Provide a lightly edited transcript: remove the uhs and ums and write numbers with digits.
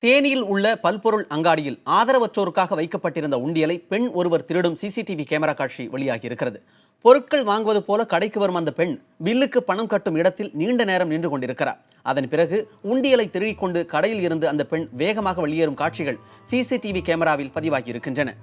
தேனியில் உள்ள பல்பொருள் அங்காடியில் ஆதரவற்றோருக்காக வைக்கப்பட்டிருந்த உண்டியலை பெண் ஒருவர் திருடும் சிசிடிவி கேமரா காட்சி வெளியாகி இருக்கிறது. பொருட்கள் வாங்குவது போல கடைக்கு வரும் அந்த பெண் பில்லுக்கு பணம் கட்டும் இடத்தில் நீண்ட நேரம் நின்று கொண்டிருக்கிறார். அதன் பிறகு உண்டியலை திருடிக்கொண்டு கடையில் இருந்து அந்த பெண் வேகமாக வெளியேறும் காட்சிகள் சிசிடிவி கேமராவில் பதிவாகி இருக்கின்றன.